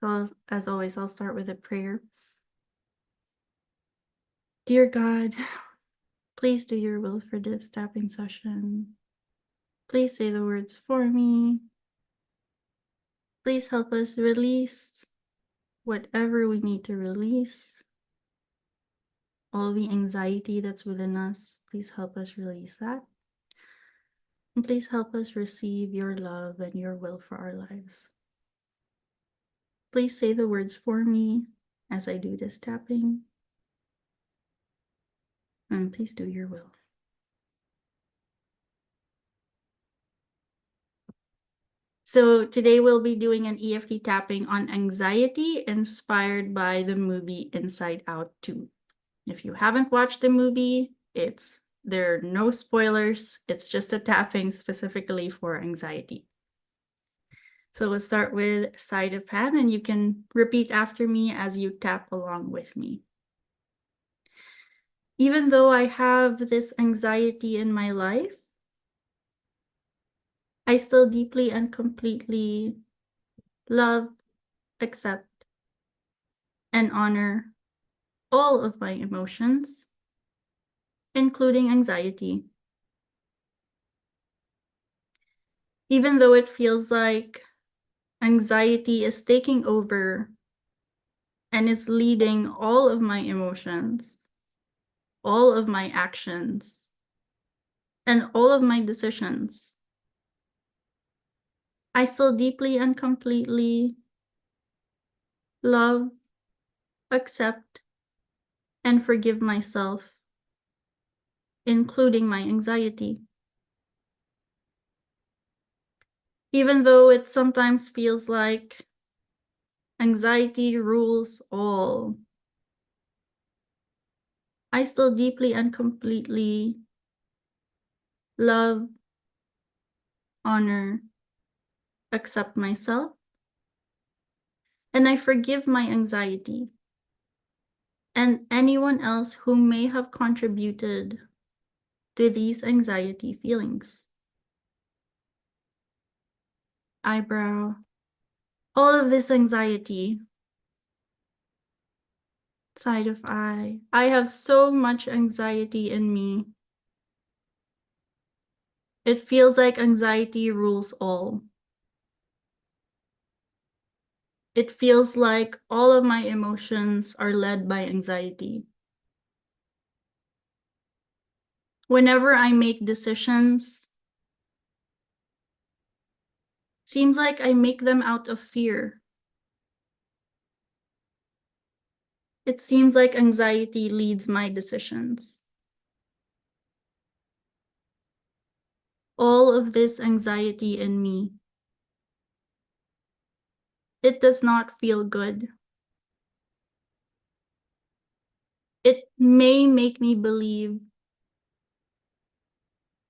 So as always, I'll start with a prayer. Dear God, please do your will for this tapping session. Please say the words for me. Please help us release whatever we need to release. All the anxiety that's within us, please help us release that. And please help us receive your love and your will for our lives. Please say the words for me as I do this tapping. And please do your will. So today we'll be doing an EFT tapping on anxiety inspired by the movie Inside Out 2. If you haven't watched the movie, there are no spoilers. It's just a tapping specifically for anxiety. So we'll start with side of hand, and you can repeat after me as you tap along with me. Even though I have this anxiety in my life, I still deeply and completely love, accept, and honor all of my emotions, including anxiety. Even though it feels like anxiety is taking over and is leading all of my emotions, all of my actions, and all of my decisions, I still deeply and completely love, accept, and forgive myself, including my anxiety. Even though it sometimes feels like anxiety rules all, I still deeply and completely love, honor, accept myself, and I forgive my anxiety and anyone else who may have contributed to these anxiety feelings. Eyebrow. All of this anxiety. Side of eye. I have so much anxiety in me. It feels like anxiety rules all. It feels like all of my emotions are led by anxiety. Whenever I make decisions, seems like I make them out of fear. It seems like anxiety leads my decisions. All of this anxiety in me, it does not feel good. It may make me believe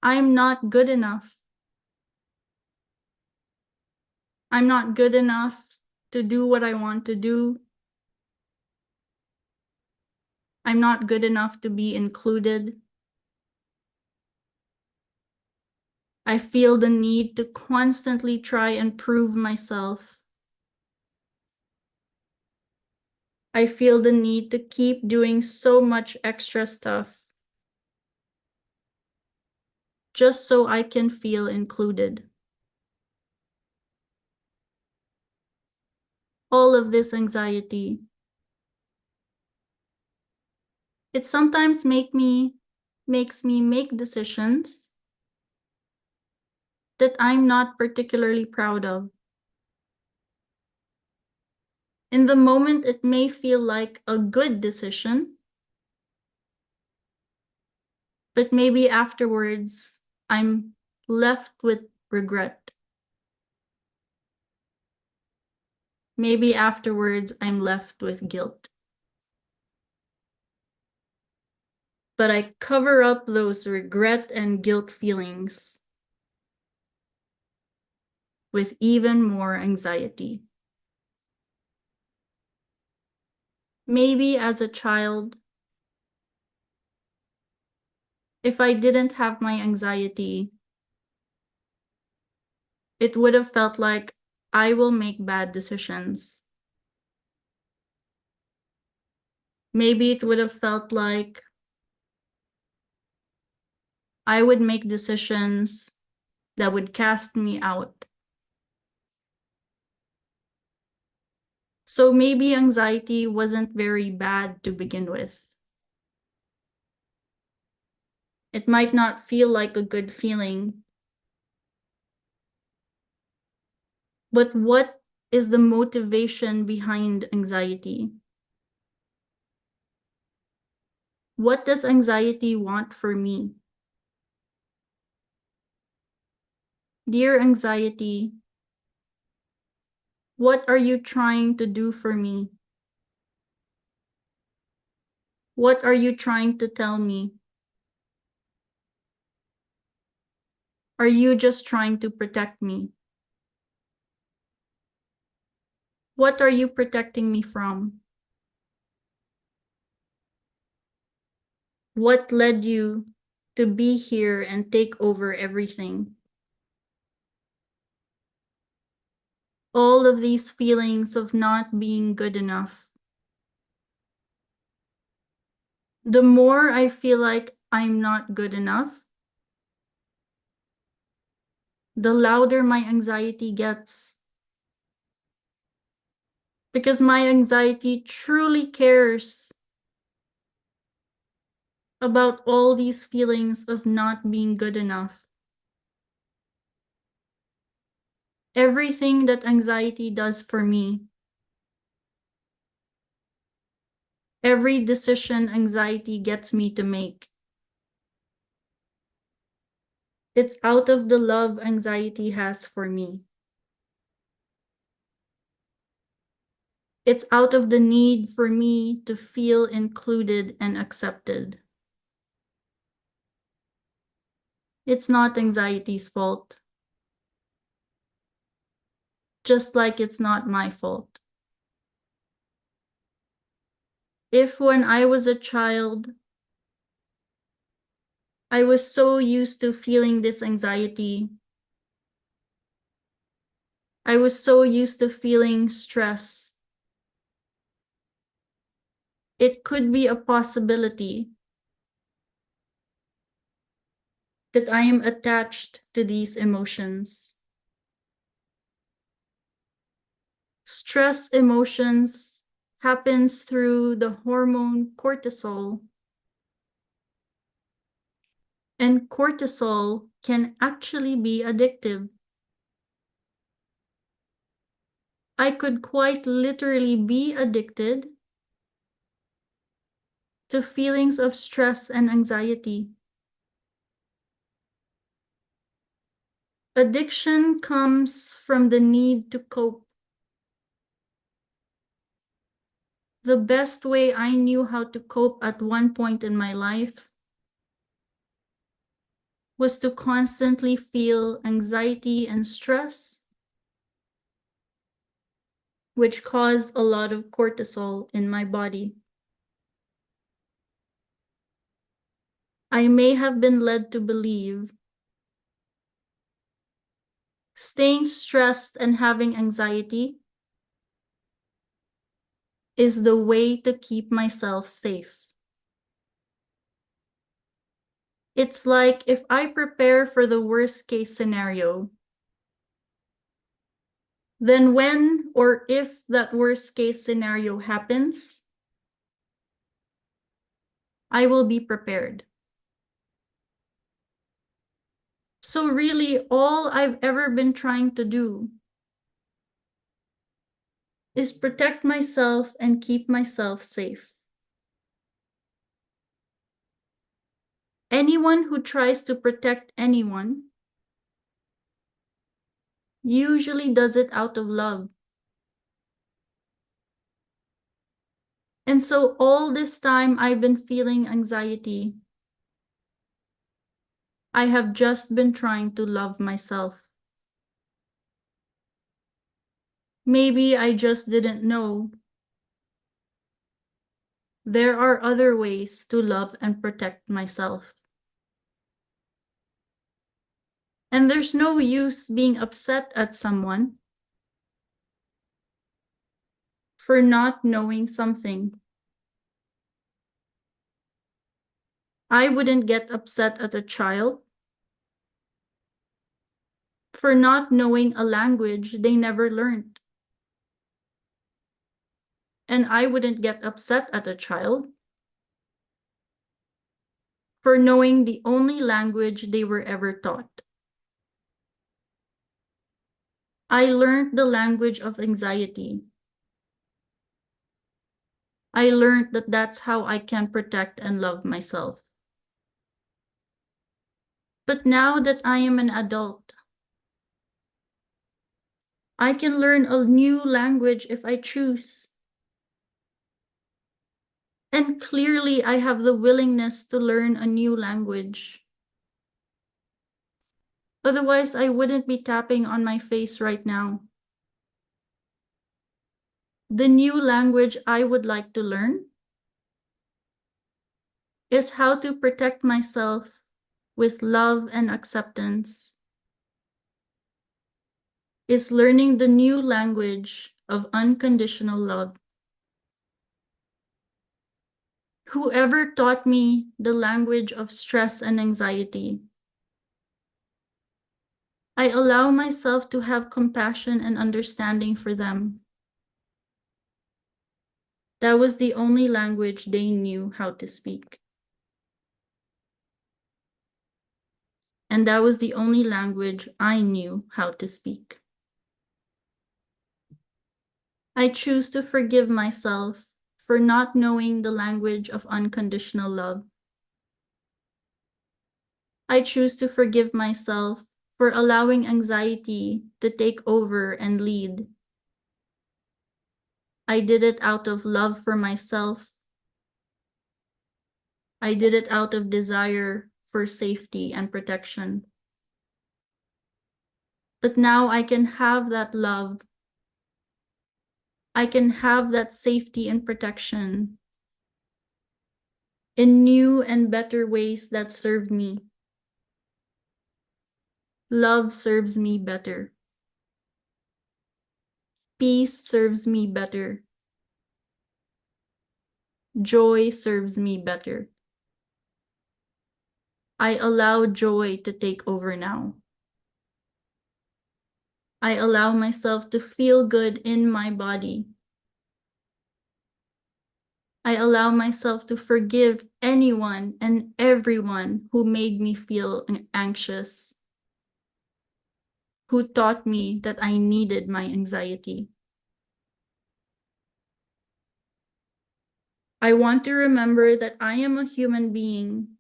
I'm not good enough. I'm not good enough to do what I want to do. I'm not good enough to be included. I feel the need to constantly try and prove myself. I feel the need to keep doing so much extra stuff just so I can feel included. All of this anxiety, it sometimes makes me make decisions that I'm not particularly proud of. In the moment, it may feel like a good decision, but maybe afterwards, I'm left with regret. Maybe afterwards, I'm left with guilt. But I cover up those regret and guilt feelings with even more anxiety. Maybe as a child, if I didn't have my anxiety, it would have felt like I will make bad decisions. Maybe it would have felt like I would make decisions that would cast me out. So maybe anxiety wasn't very bad to begin with. It might not feel like a good feeling. But what is the motivation behind anxiety? What does anxiety want for me? Dear anxiety, what are you trying to do for me? What are you trying to tell me? Are you just trying to protect me? What are you protecting me from? What led you to be here and take over everything? All of these feelings of not being good enough. The more I feel like I'm not good enough, the louder my anxiety gets. Because my anxiety truly cares about all these feelings of not being good enough. Everything that anxiety does for me, every decision anxiety gets me to make, it's out of the love anxiety has for me. It's out of the need for me to feel included and accepted. It's not anxiety's fault, just like it's not my fault. If when I was a child, I was so used to feeling this anxiety, I was so used to feeling stress, it could be a possibility that I am attached to these emotions. Stress emotions happens through the hormone cortisol, and cortisol can actually be addictive. I could quite literally be addicted to feelings of stress and anxiety. Addiction comes from the need to cope. The best way I knew how to cope at one point in my life was to constantly feel anxiety and stress, which caused a lot of cortisol in my body. I may have been led to believe staying stressed and having anxiety is the way to keep myself safe. It's like if I prepare for the worst case scenario, then when or if that worst case scenario happens, I will be prepared. So really, all I've ever been trying to do is protect myself and keep myself safe. Anyone who tries to protect anyone usually does it out of love. And so all this time I've been feeling anxiety. I have just been trying to love myself. Maybe I just didn't know. There are other ways to love and protect myself. And there's no use being upset at someone for not knowing something. I wouldn't get upset at a child for not knowing a language they never learned. And I wouldn't get upset at a child for knowing the only language they were ever taught. I learned the language of anxiety. I learned that that's how I can protect and love myself. But now that I am an adult, I can learn a new language if I choose. And clearly, I have the willingness to learn a new language. Otherwise, I wouldn't be tapping on my face right now. The new language I would like to learn is how to protect myself with love and acceptance, is learning the new language of unconditional love. Whoever taught me the language of stress and anxiety, I allow myself to have compassion and understanding for them. That was the only language they knew how to speak. And that was the only language I knew how to speak. I choose to forgive myself for not knowing the language of unconditional love. I choose to forgive myself for allowing anxiety to take over and lead. I did it out of love for myself. I did it out of desire for safety and protection. But now I can have that love. I can have that safety and protection in new and better ways that serve me. Love serves me better. Peace serves me better. Joy serves me better. I allow joy to take over now. I allow myself to feel good in my body. I allow myself to forgive anyone and everyone who made me feel anxious, who taught me that I needed my anxiety. I want to remember that I am a human being.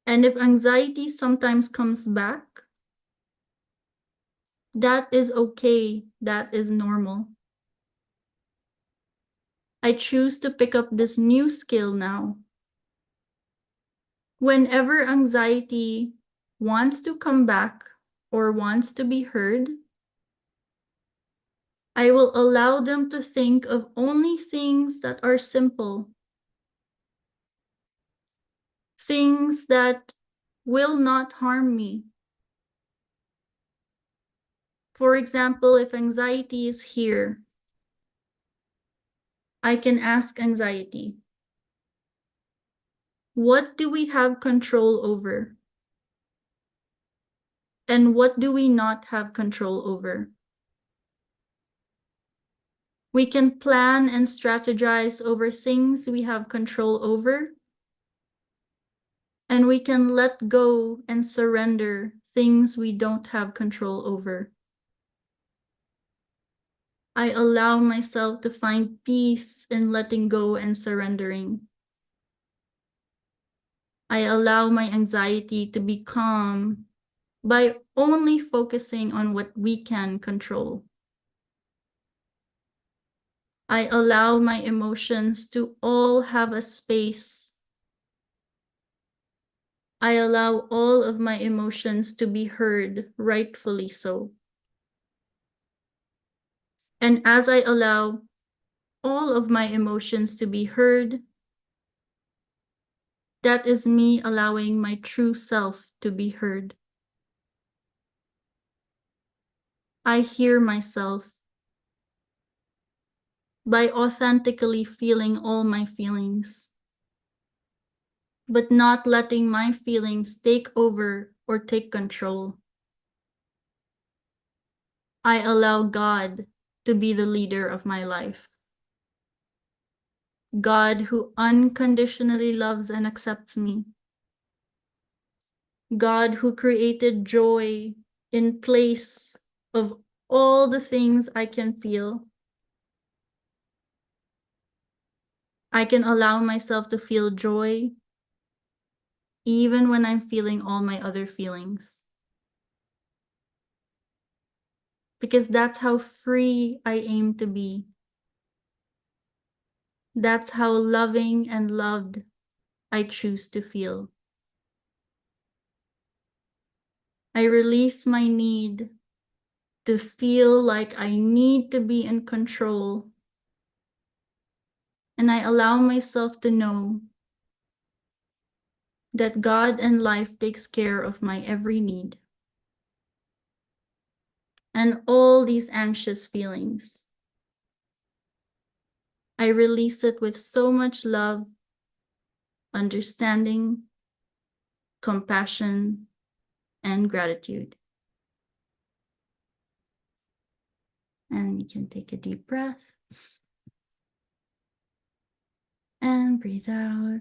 And if anxiety sometimes comes back, that is okay. That is normal. I choose to pick up this new skill now. Whenever anxiety wants to come back or wants to be heard, I will allow them to think of only things that are simple, things that will not harm me. For example, if anxiety is here, I can ask anxiety, what do we have control over? And what do we not have control over? We can plan and strategize over things we have control over, and we can let go and surrender things we don't have control over. I allow myself to find peace in letting go and surrendering. I allow my anxiety to be calm by only focusing on what we can control. I allow my emotions to all have a space. I allow all of my emotions to be heard, rightfully so. And as I allow all of my emotions to be heard, that is me allowing my true self to be heard. I hear myself by authentically feeling all my feelings. but not letting my feelings take over or take control. I allow God to be the leader of my life. God who unconditionally loves and accepts me. God who created joy in place of all the things I can feel. I can allow myself to feel joy even when I'm feeling all my other feelings. Because that's how free I aim to be. That's how loving and loved I choose to feel. I release my need to feel like I need to be in control. And I allow myself to know that God and life takes care of my every need. And all these anxious feelings, I release it with so much love, understanding, compassion, and gratitude. And you can take a deep breath and breathe out.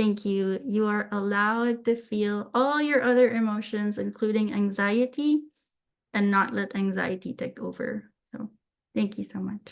Thank you. You are allowed to feel all your other emotions, including anxiety, and not let anxiety take over. So thank you so much.